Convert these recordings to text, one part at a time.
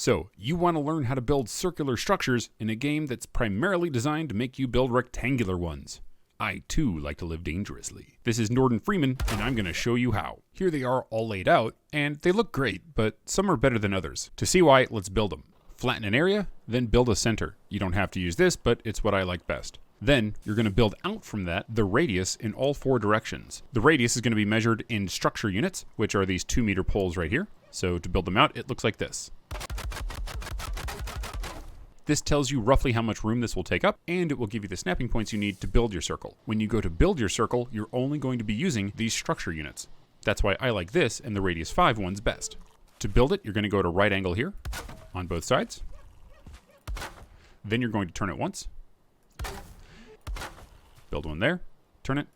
So, you want to learn how to build circular structures in a game that's primarily designed to make you build rectangular ones. I too like to live dangerously. This is Norton Freeman, and I'm going to show you how. Here they are all laid out, and they look great, but some are better than others. To see why, let's build them. Flatten an area, then build a center. You don't have to use this, but it's what I like best. Then, you're going to build out from that the radius in all 4 directions. The radius is going to be measured in structure units, which are these 2-meter poles right here. So to build them out, it looks like this. This tells you roughly how much room this will take up, and it will give you the snapping points you need to build your circle. When you go to build your circle, you're only going to be using these structure units. That's why I like this and the radius 5 ones best. To build it, you're going to go to right angle here on both sides. Then you're going to turn it once. Build one there, turn it.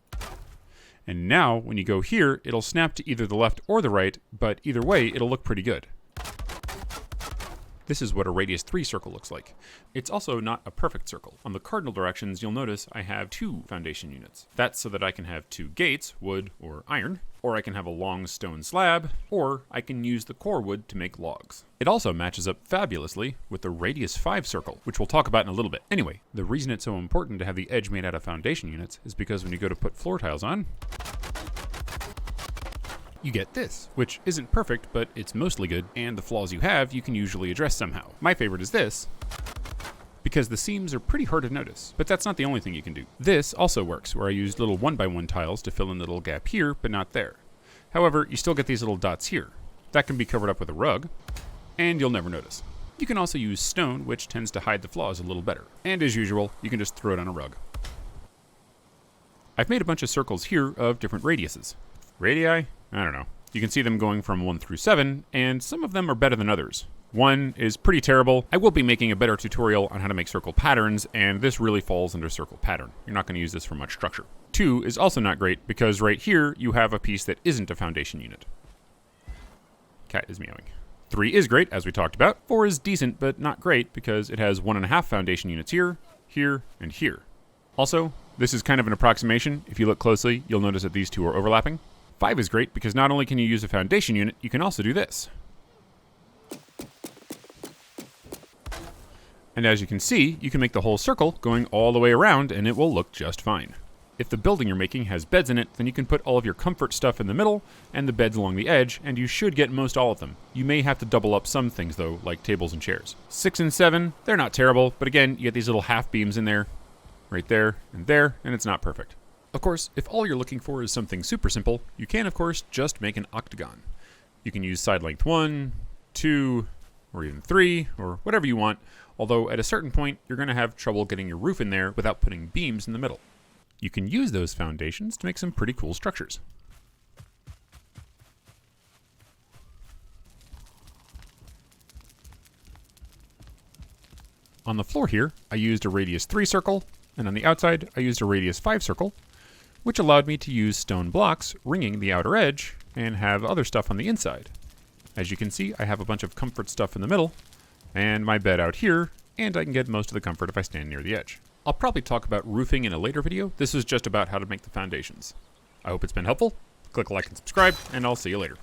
And now, when you go here, it'll snap to either the left or the right, but either way, it'll look pretty good. This is what a radius 3 circle looks like. It's also not a perfect circle. On the cardinal directions, you'll notice I have 2 foundation units. That's so that I can have 2 gates, wood or iron, or I can have a long stone slab, or I can use the core wood to make logs. It also matches up fabulously with the radius 5 circle, which we'll talk about in a little bit. Anyway, the reason it's so important to have the edge made out of foundation units is because when you go to put floor tiles on, you get this, which isn't perfect, but it's mostly good, and the flaws you have, you can usually address somehow. My favorite is this, because the seams are pretty hard to notice, but that's not the only thing you can do. This also works, where I used little 1x1 tiles to fill in the little gap here, but not there. However, you still get these little dots here. That can be covered up with a rug, and you'll never notice. You can also use stone, which tends to hide the flaws a little better. And as usual, you can just throw it on a rug. I've made a bunch of circles here of different radiuses. Radii? I don't know. You can see them going from 1 through 7, and some of them are better than others. 1 is pretty terrible. I will be making a better tutorial on how to make circle patterns, and this really falls under circle pattern. You're not going to use this for much structure. 2 is also not great, because right here you have a piece that isn't a foundation unit. Cat is meowing. 3 is great, as we talked about. 4 is decent, but not great, because it has 1.5 foundation units here, here, and here. Also, this is kind of an approximation. If you look closely, you'll notice that these 2 are overlapping. 5 is great because not only can you use a foundation unit, you can also do this. And as you can see, you can make the whole circle going all the way around and it will look just fine. If the building you're making has beds in it, then you can put all of your comfort stuff in the middle and the beds along the edge, and you should get most all of them. You may have to double up some things though, like tables and chairs. 6 and 7, they're not terrible, but again, you get these little half beams in there, right there, and it's not perfect. Of course, if all you're looking for is something super simple, you can, of course, just make an octagon. You can use side length 1, 2, or even 3, or whatever you want, although at a certain point, you're going to have trouble getting your roof in there without putting beams in the middle. You can use those foundations to make some pretty cool structures. On the floor here, I used a radius 3 circle, and on the outside, I used a radius 5 circle, which allowed me to use stone blocks ringing the outer edge and have other stuff on the inside. As you can see, I have a bunch of comfort stuff in the middle, and my bed out here, and I can get most of the comfort if I stand near the edge. I'll probably talk about roofing in a later video. This is just about how to make the foundations. I hope it's been helpful. Click like and subscribe, and I'll see you later.